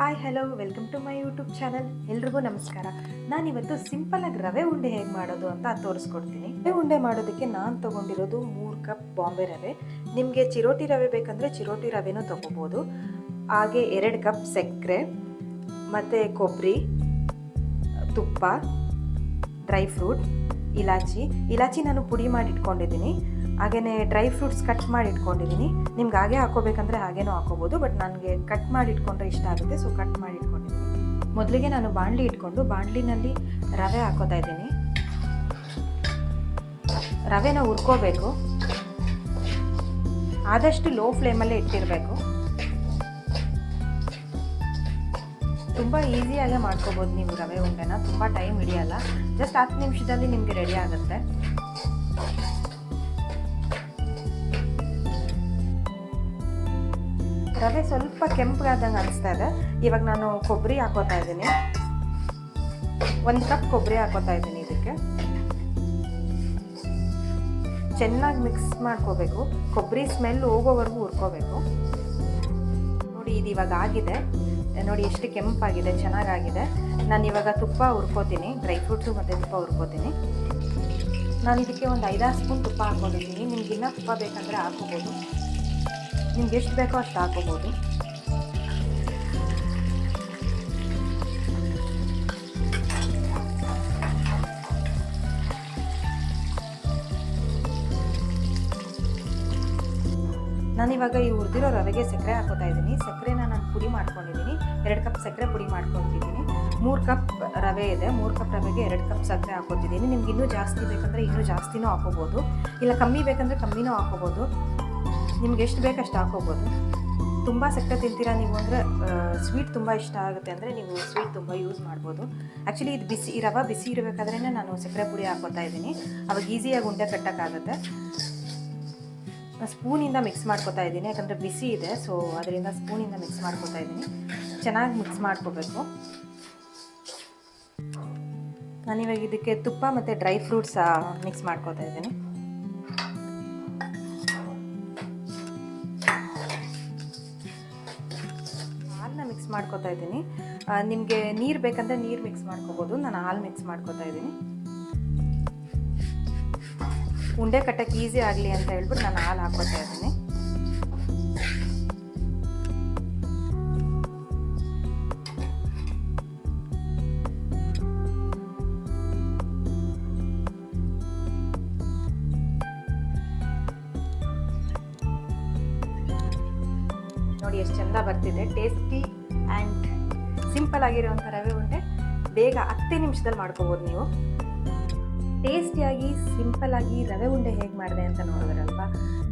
Hi hello welcome to my YouTube channel. ಎಲ್ರಿಗೂ ನಮಸ್ಕಾರ. ನಾನಿವತ್ತು ಸಿಂಪಲಾಗಿ ರವೆ ಉಂಡೆ ಹೇಗೆ ಮಾಡೋದು ಅಂತ ತೋರಿಸ್ಕೊಡ್ತೀನಿ. ರವೆ ಉಂಡೆ ಮಾಡೋದಕ್ಕೆ ನಾನು ತೊಗೊಂಡಿರೋದು 3 ಕಪ್ ಬಾಂಬೆ ರವೆ. ನಿಮಗೆ ಚಿರೋಟಿ ರವೆ ಬೇಕಂದರೆ ಚಿರೋಟಿ ರವೆನೂ ತೊಗೋಬೋದು. ಹಾಗೆ 2 ಕಪ್ ಸಕ್ಕರೆ ಮತ್ತು ಕೊಬ್ಬರಿ, ತುಪ್ಪ, ಡ್ರೈ ಫ್ರೂಟ್, ಇಲಾಚಿ ನಾನು ಪುಡಿ ಮಾಡಿ ಇಟ್ಕೊಂಡಿದ್ದೀನಿ. ಹಾಗೆಯೇ ಡ್ರೈ ಫ್ರೂಟ್ಸ್ ಕಟ್ ಮಾಡಿ ಇಟ್ಕೊಂಡಿದ್ದೀನಿ. ನಿಮ್ಗೆ ಹಾಗೆ ಹಾಕೋಬೇಕಂದ್ರೆ ಹಾಗೇನೂ ಹಾಕೋಬೋದು, ಬಟ್ ನನಗೆ ಕಟ್ ಮಾಡಿ ಇಟ್ಕೊಂಡ್ರೆ ಇಷ್ಟ ಆಗುತ್ತೆ, ಸೊ ಕಟ್ ಮಾಡಿ ಇಟ್ಕೊಂಡಿದ್ದೀನಿ. ಮೊದಲಿಗೆ ನಾನು ಬಾಣಲಿ ಇಟ್ಕೊಂಡು ಬಾಣಲಿನಲ್ಲಿ ರವೆ ಹಾಕೋತಾ ಇದ್ದೀನಿ. ರವೆನ ಹುರ್ಕೋಬೇಕು. ಆದಷ್ಟು ಲೋ ಫ್ಲೇಮಲ್ಲೇ ಇಟ್ಟಿರಬೇಕು. ತುಂಬ ಈಸಿಯಾಗೆ ಮಾಡ್ಕೋಬೋದು ನೀವು ರವೆ ಉಂಡೆನ. ತುಂಬ ಟೈಮ್ ಹಿಡಿಯಲ್ಲ, ಜಸ್ಟ್ 10 ನಿಮಿಷದಲ್ಲಿ ನಿಮಗೆ ರೆಡಿ ಆಗುತ್ತೆ. ರವೆ ಸ್ವಲ್ಪ ಕೆಂಪಗಾದಂಗೆ ಅನಿಸ್ತಾ ಇದೆ. ಇವಾಗ ನಾನು ಕೊಬ್ಬರಿ ಹಾಕೋತಾ ಇದ್ದೀನಿ. 1 ಕಪ್ ಕೊಬ್ಬರಿ ಹಾಕೋತಾ ಇದ್ದೀನಿ. ಇದಕ್ಕೆ ಚೆನ್ನಾಗಿ ಮಿಕ್ಸ್ ಮಾಡ್ಕೋಬೇಕು. ಕೊಬ್ಬರಿ ಸ್ಮೆಲ್ ಹೋಗೋವರೆಗೂ ಹುರ್ಕೋಬೇಕು. ನೋಡಿ, ಇದು ಇವಾಗ ಆಗಿದೆ. ನೋಡಿ ಎಷ್ಟು ಕೆಂಪಾಗಿದೆ, ಚೆನ್ನಾಗಾಗಿದೆ. ನಾನು ಇವಾಗ ತುಪ್ಪ ಹುರ್ಕೋತೀನಿ. ಡ್ರೈ ಫ್ರೂಟ್ಸು ಮತ್ತು ತುಪ್ಪ ಹುರ್ಕೋತೀನಿ. ನಾನು ಇದಕ್ಕೆ ಒಂದು 5-6 ಸ್ಪೂನ್ ತುಪ್ಪ ಹಾಕ್ಕೊಂಡಿದ್ದೀನಿ. ನಿಮ್ಗೆ ಇನ್ನೂ ತುಪ್ಪ ಬೇಕಂದರೆ ಹಾಕೋಬೋದು. ನಿಮ್ಗೆ ಎಷ್ಟು ಬೇಕೋ ಅಷ್ಟು ಹಾಕೋಬೋದು. ನಾನಿವಾಗ ಈ ಹುರಿದಿರೋ ರವೆಗೆ ಸಕ್ಕರೆ ಹಾಕೋತಾ ಇದ್ದೀನಿ. ಸಕ್ಕರೆನ ನಾನು ಪುಡಿ ಮಾಡ್ಕೊಂಡಿದ್ದೀನಿ. 2 ಕಪ್ ಸಕ್ಕರೆ ಪುಡಿ ಮಾಡ್ಕೊಂಡಿದ್ದೀನಿ. 3 ಕಪ್ ರವೆ ಇದೆ. 3 ಕಪ್ ರವೆಗೆ 2 ಕಪ್ ಸಕ್ಕರೆ ಹಾಕೋತಿದ್ದೀನಿ. ನಿಮ್ಗೆ ಇನ್ನೂ ಜಾಸ್ತಿ ಬೇಕಂದರೆ ಇನ್ನೂ ಜಾಸ್ತಿನೂ ಹಾಕೋಬೋದು, ಇಲ್ಲ ಕಮ್ಮಿ ಬೇಕಂದರೆ ಕಮ್ಮಿನೂ ಹಾಕೋಬೋದು. ನಿಮ್ಗೆ ಎಷ್ಟು ಬೇಕು ಅಷ್ಟು ಹಾಕೋಬೋದು. ತುಂಬ ಸಕ್ಕರೆ ತಿಂತೀರಾ ನೀವು ಅಂದರೆ, ಸ್ವೀಟ್ ತುಂಬ ಇಷ್ಟ ಆಗುತ್ತೆ ಅಂದರೆ ನೀವು ಸ್ವೀಟ್ ತುಂಬ ಯೂಸ್ ಮಾಡ್ಬೋದು. ಆ್ಯಕ್ಚುಲಿ ಇದು ಬಿಸಿ ರವೆ ಬಿಸಿ ಇರಬೇಕಾದ್ರೇ ನಾನು ಸಕ್ಕರೆ ಪುಡಿ ಹಾಕೋತಾ ಇದ್ದೀನಿ. ಅವಾಗ ಈಸಿಯಾಗಿ ಉಂಡೆ ಕಟ್ಟೋಕ್ಕಾಗುತ್ತೆ. ಸ್ಪೂನಿಂದ ಮಿಕ್ಸ್ ಮಾಡ್ಕೋತಾ ಇದ್ದೀನಿ, ಯಾಕಂದರೆ ಬಿಸಿ ಇದೆ, ಸೊ ಅದರಿಂದ ಸ್ಪೂನಿಂದ ಮಿಕ್ಸ್ ಮಾಡ್ಕೋತಾ ಇದ್ದೀನಿ. ಚೆನ್ನಾಗಿ ಮಿಕ್ಸ್ ಮಾಡ್ಕೋಬೇಕು. ನಾನಿವಾಗ ಇದಕ್ಕೆ ತುಪ್ಪ ಮತ್ತು ಡ್ರೈ ಫ್ರೂಟ್ಸ್ ಮಿಕ್ಸ್ ಮಾಡ್ಕೋತಾ ಇದ್ದೀನಿ. ಮಿಕ್ಸ್ ಮಾಡ್ಕೋತಾ ಇದ್ದೀನಿ. ನಿಮಗೆ ನೀರು ಬೇಕಂದರೆ ನೀರು ಮಿಕ್ಸ್ ಮಾಡ್ಕೋಬೋದು. ನಾನು ಹಾಲು ಮಿಕ್ಸ್ ಮಾಡ್ಕೋತಾ ಇದ್ದೀನಿ. ಉಂಡೆ ಕಟ್ಟಕ್ಕೆ ಈಸಿ ಆಗಲಿ ಅಂತ ಹೇಳ್ಬಿಟ್ಟು ನಾನು ಹಾಲು ಹಾಕೋತಾ ಇದ್ದೀನಿ. ನೋಡಿ ಎಷ್ಟು ಚೆಂದ ಬರ್ತಿದೆ. ಟೇಸ್ಟಿ ಆ್ಯಂಡ್ ಸಿಂಪಲ್ ಆಗಿರೋವಂಥ ರವೆ ಉಂಡೆ ಬೇಗ 10 ನಿಮಿಷದಲ್ಲಿ ಮಾಡ್ಕೋಬೋದು ನೀವು. ಟೇಸ್ಟಿಯಾಗಿ ಸಿಂಪಲ್ಲಾಗಿ ರವೆ ಉಂಡೆ ಹೇಗೆ ಮಾಡಿದೆ ಅಂತ ನೋಡಿದ್ರಲ್ವಾ.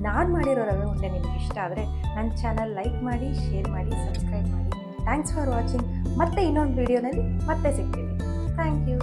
ನಾನು ಮಾಡಿರೋ ರವೆ ಉಂಡೆ ನಿಮ್ಗೆ ಇಷ್ಟ ಆದರೆ ನನ್ನ ಚಾನಲ್ ಲೈಕ್ ಮಾಡಿ, ಶೇರ್ ಮಾಡಿ, ಸಬ್ಸ್ಕ್ರೈಬ್ ಮಾಡಿ. Thanks for watching. ಮತ್ತೆ ಇನ್ನೊಂದು ವಿಡಿಯೋನಲ್ಲಿ ಮತ್ತೆ ಸಿಗ್ತೀನಿ. Thank you.